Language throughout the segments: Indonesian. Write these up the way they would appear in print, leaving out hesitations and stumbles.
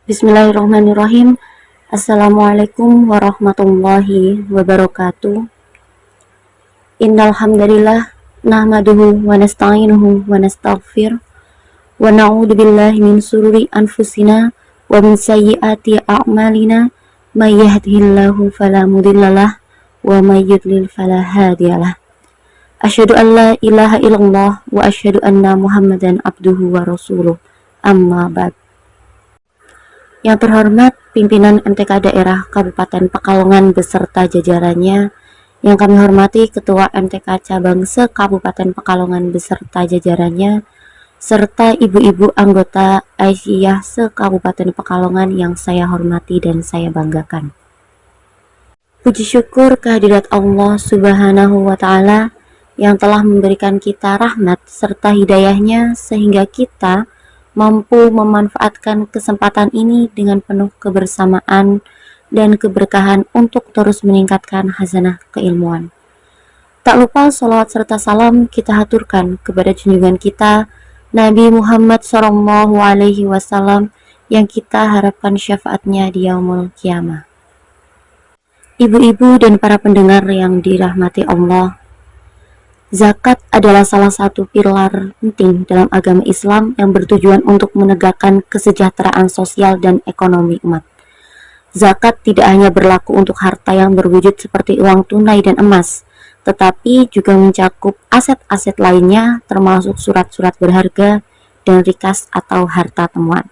Bismillahirrahmanirrahim. Assalamualaikum warahmatullahi wabarakatuh. Innal hamdalillah nahmaduhu wa nasta'inuhu wa nastaghfir wa na'udzu billahi min sururi anfusina wa min sayyiati a'malina may yahdihillahu fala mudhillalah wa may yudlil fala hadiyalah. Asyhadu an la ilaha illallah wa asyhadu anna Muhammadan abduhu wa rasuluh. Amma ba'd. Yang terhormat pimpinan MTK Daerah Kabupaten Pekalongan beserta jajarannya, yang kami hormati Ketua MTK Cabang se-Kabupaten Pekalongan beserta jajarannya, serta ibu-ibu anggota Aisyah se-Kabupaten Pekalongan yang saya hormati dan saya banggakan. Puji syukur kehadirat Allah Subhanahu wa Ta'ala yang telah memberikan kita rahmat serta hidayahnya sehingga kita mampu memanfaatkan kesempatan ini dengan penuh kebersamaan dan keberkahan untuk terus meningkatkan khazanah keilmuan. Tak lupa sholawat serta salam kita haturkan kepada junjungan kita Nabi Muhammad SAW yang kita harapkan syafaatnya di yaumul kiamah. Ibu-ibu dan para pendengar yang dirahmati Allah, zakat adalah salah satu pilar penting dalam agama Islam yang bertujuan untuk menegakkan kesejahteraan sosial dan ekonomi umat. Zakat tidak hanya berlaku untuk harta yang berwujud seperti uang tunai dan emas, tetapi juga mencakup aset-aset lainnya termasuk surat-surat berharga dan rikas atau harta temuan.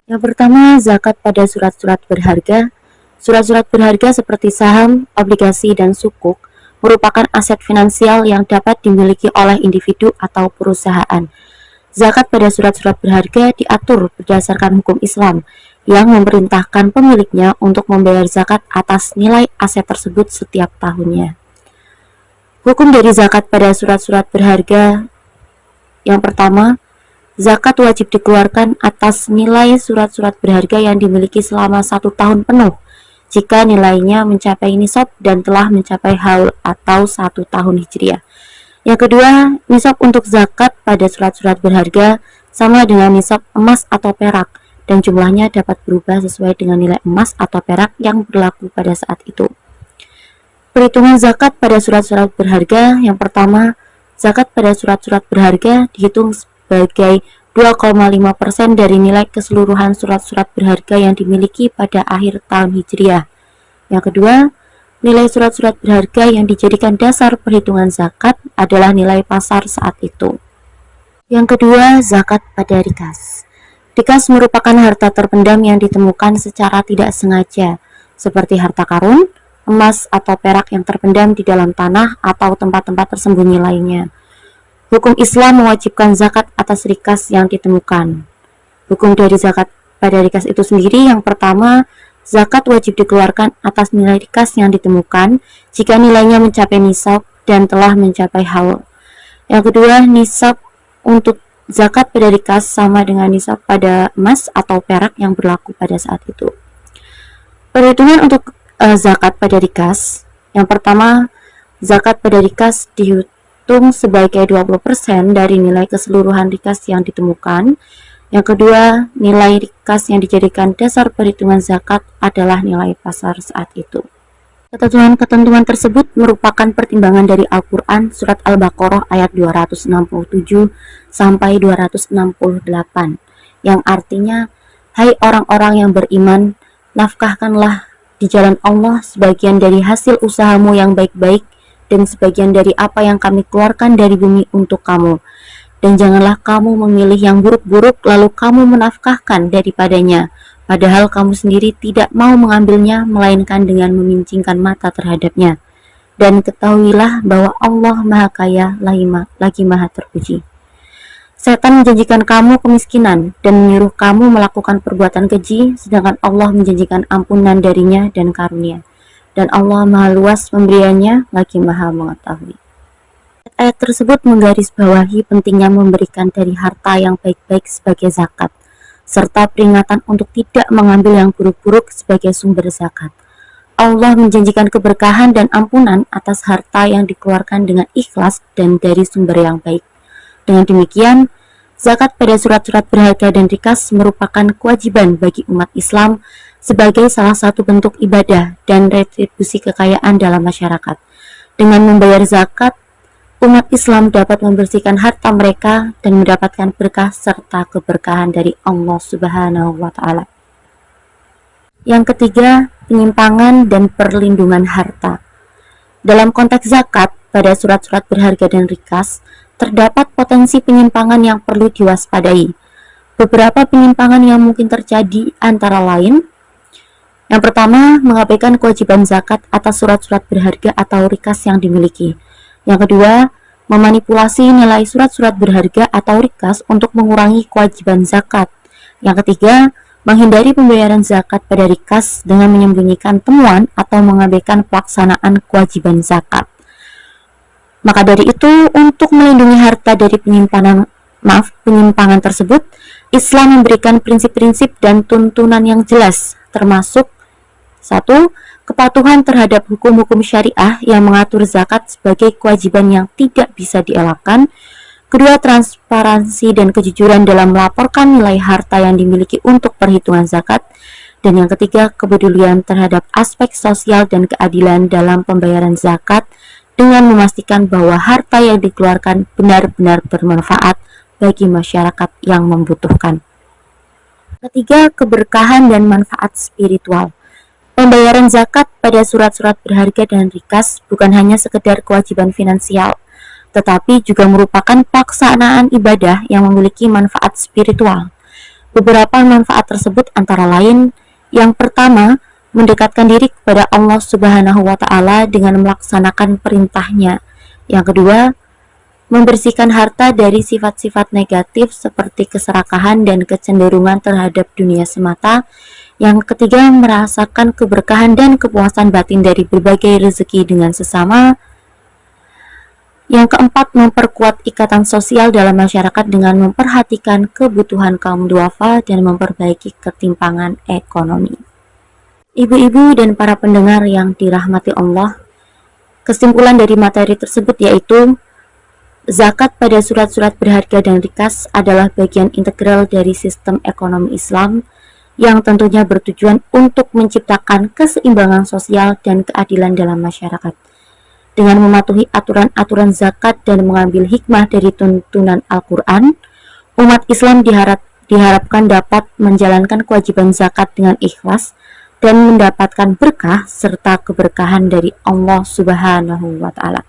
Yang pertama, zakat pada surat-surat berharga. Surat-surat berharga seperti saham, obligasi, dan sukuk merupakan aset finansial yang dapat dimiliki oleh individu atau perusahaan. Zakat pada surat-surat berharga diatur berdasarkan hukum Islam yang memerintahkan pemiliknya untuk membayar zakat atas nilai aset tersebut setiap tahunnya. Hukum dari zakat pada surat-surat berharga: yang pertama, zakat wajib dikeluarkan atas nilai surat-surat berharga yang dimiliki selama 1 tahun penuh jika nilainya mencapai nisab dan telah mencapai haul atau 1 tahun hijriah. Yang kedua, nisab untuk zakat pada surat-surat berharga sama dengan nisab emas atau perak dan jumlahnya dapat berubah sesuai dengan nilai emas atau perak yang berlaku pada saat itu. Perhitungan zakat pada surat-surat berharga: yang pertama, zakat pada surat-surat berharga dihitung sebagai 2,5% dari nilai keseluruhan surat-surat berharga yang dimiliki pada akhir tahun hijriah. Yang kedua, nilai surat-surat berharga yang dijadikan dasar perhitungan zakat adalah nilai pasar saat itu. Yang kedua, zakat pada rikas. Rikas merupakan harta terpendam yang ditemukan secara tidak sengaja, seperti harta karun, emas atau perak yang terpendam di dalam tanah atau tempat-tempat tersembunyi lainnya. Hukum Islam mewajibkan zakat atas rikas yang ditemukan. Hukum dari zakat pada rikas itu sendiri: yang pertama, zakat wajib dikeluarkan atas nilai rikas yang ditemukan jika nilainya mencapai nisab dan telah mencapai haul. Yang kedua, nisab untuk zakat pada rikas sama dengan nisab pada emas atau perak yang berlaku pada saat itu. Perhitungan untuk zakat pada rikas: yang pertama, zakat pada rikas dihitung sebagai 20% dari nilai keseluruhan rikas yang ditemukan. Yang kedua, nilai rikas yang dijadikan dasar perhitungan zakat adalah nilai pasar saat itu. Ketentuan-ketentuan tersebut merupakan pertimbangan dari Al-Quran Surat Al-Baqarah ayat 267 sampai 268 yang artinya, "Hai orang-orang yang beriman, nafkahkanlah di jalan Allah sebagian dari hasil usahamu yang baik-baik dan sebagian dari apa yang kami keluarkan dari bumi untuk kamu. Dan janganlah kamu memilih yang buruk-buruk lalu kamu menafkahkan daripadanya, padahal kamu sendiri tidak mau mengambilnya melainkan dengan memincingkan mata terhadapnya. Dan ketahuilah bahwa Allah Maha Kaya lagi Maha Terpuji." Setan menjanjikan kamu kemiskinan dan menyuruh kamu melakukan perbuatan keji, sedangkan Allah menjanjikan ampunan darinya dan karunia. Dan Allah Maha Luas pemberiannya, lagi Maha Mengetahui. Ayat tersebut menggarisbawahi pentingnya memberikan dari harta yang baik-baik sebagai zakat, serta peringatan untuk tidak mengambil yang buruk-buruk sebagai sumber zakat. Allah menjanjikan keberkahan dan ampunan atas harta yang dikeluarkan dengan ikhlas dan dari sumber yang baik. Dengan demikian, Zakat pada surat-surat berharga dan rikas merupakan kewajiban bagi umat Islam sebagai salah satu bentuk ibadah dan retribusi kekayaan dalam masyarakat. Dengan membayar zakat, umat Islam dapat membersihkan harta mereka dan mendapatkan berkah serta keberkahan dari Allah Subhanahu wa taala. Yang ketiga, penyimpangan dan perlindungan harta. Dalam konteks zakat, pada surat-surat berharga dan rikas, terdapat potensi penyimpangan yang perlu diwaspadai. Beberapa penyimpangan yang mungkin terjadi antara lain: yang pertama, mengabaikan kewajiban zakat atas surat-surat berharga atau rikas yang dimiliki. Yang kedua, memanipulasi nilai surat-surat berharga atau rikas untuk mengurangi kewajiban zakat. Yang ketiga, menghindari pembayaran zakat pada rikas dengan menyembunyikan temuan atau mengabaikan pelaksanaan kewajiban zakat. Maka dari itu, untuk melindungi harta dari penyimpangan tersebut, Islam memberikan prinsip-prinsip dan tuntunan yang jelas, termasuk 1. Kepatuhan terhadap hukum-hukum syariah yang mengatur zakat sebagai kewajiban yang tidak bisa dielakkan. Kedua, transparansi dan kejujuran dalam melaporkan nilai harta yang dimiliki untuk perhitungan zakat. Dan yang ketiga, kepedulian terhadap aspek sosial dan keadilan dalam pembayaran zakat dengan memastikan bahwa harta yang dikeluarkan benar-benar bermanfaat bagi masyarakat yang membutuhkan. Ketiga, keberkahan dan manfaat spiritual. Pembayaran zakat pada surat-surat berharga dan rikas bukan hanya sekedar kewajiban finansial, tetapi juga merupakan pelaksanaan ibadah yang memiliki manfaat spiritual. Beberapa manfaat tersebut antara lain: yang pertama, mendekatkan diri kepada Allah Subhanahu wa taala dengan melaksanakan perintahnya. Yang kedua, membersihkan harta dari sifat-sifat negatif seperti keserakahan dan kecenderungan terhadap dunia semata. Yang ketiga, merasakan keberkahan dan kepuasan batin dari berbagai rezeki dengan sesama. Yang keempat, memperkuat ikatan sosial dalam masyarakat dengan memperhatikan kebutuhan kaum duafa dan memperbaiki ketimpangan ekonomi. Ibu-ibu dan para pendengar yang dirahmati Allah, kesimpulan dari materi tersebut yaitu zakat pada surat-surat berharga dan rikas adalah bagian integral dari sistem ekonomi Islam yang tentunya bertujuan untuk menciptakan keseimbangan sosial dan keadilan dalam masyarakat. Dengan mematuhi aturan-aturan zakat dan mengambil hikmah dari tuntunan Al-Quran, umat Islam diharapkan dapat menjalankan kewajiban zakat dengan ikhlas dan mendapatkan berkah serta keberkahan dari Allah Subhanahu wa taala.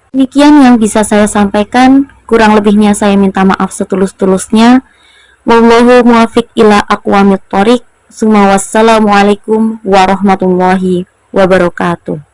Demikian yang bisa saya sampaikan, kurang lebihnya saya minta maaf setulus-tulusnya. Wallahu muwaffiq ila aqwamit thoriq. Wassalamualaikum warahmatullahi wabarakatuh.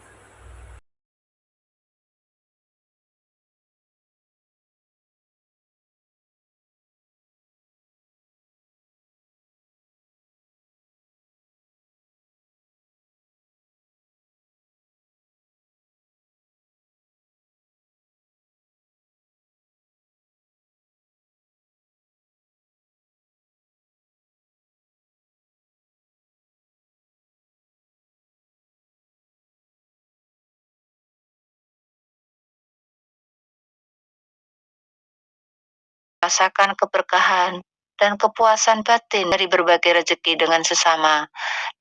Rasakan keberkahan dan kepuasan batin dari berbagai rezeki dengan sesama,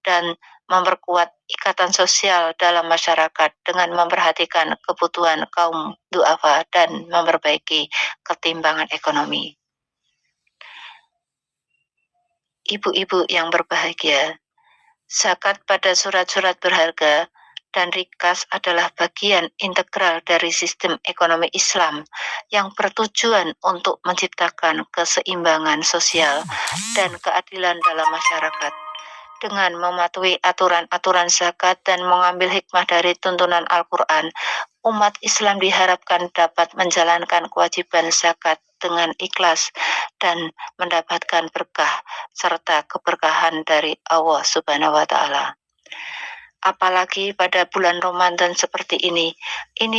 dan memperkuat ikatan sosial dalam masyarakat dengan memperhatikan kebutuhan kaum duafa dan memperbaiki ketimbangan ekonomi. Ibu-ibu yang berbahagia, zakat pada surat-surat berharga dan rikas adalah bagian integral dari sistem ekonomi Islam yang bertujuan untuk menciptakan keseimbangan sosial dan keadilan dalam masyarakat. Dengan mematuhi aturan-aturan zakat dan mengambil hikmah dari tuntunan Al-Quran, umat Islam diharapkan dapat menjalankan kewajiban zakat dengan ikhlas dan mendapatkan berkah serta keberkahan dari Allah Subhanahu wa taala. Apalagi pada bulan Ramadan seperti ini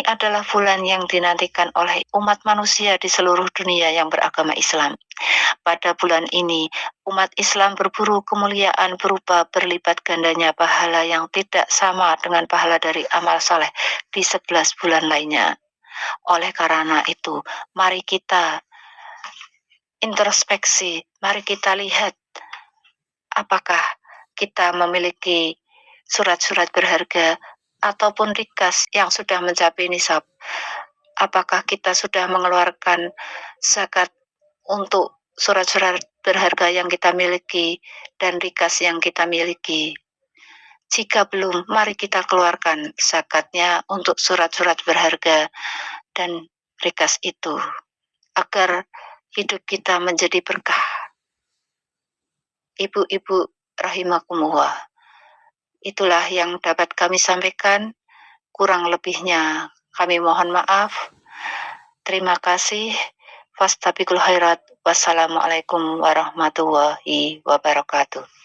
adalah bulan yang dinantikan oleh umat manusia di seluruh dunia yang beragama Islam. Pada bulan ini, umat Islam berburu kemuliaan berupa berlipat gandanya pahala yang tidak sama dengan pahala dari amal soleh di 11 bulan lainnya. Oleh karena itu, mari kita introspeksi. Mari kita lihat apakah kita memiliki surat-surat berharga ataupun rikas yang sudah mencapai nisab. Apakah kita sudah mengeluarkan zakat untuk surat-surat berharga yang kita miliki dan rikas yang kita miliki? Jika belum, mari kita keluarkan zakatnya untuk surat-surat berharga dan rikas itu, agar hidup kita menjadi berkah. Ibu-ibu rahimakumullah, itulah yang dapat kami sampaikan. Kurang lebihnya kami mohon maaf. Terima kasih. Fastabiqul khairat. Wassalamualaikum warahmatullahi wabarakatuh.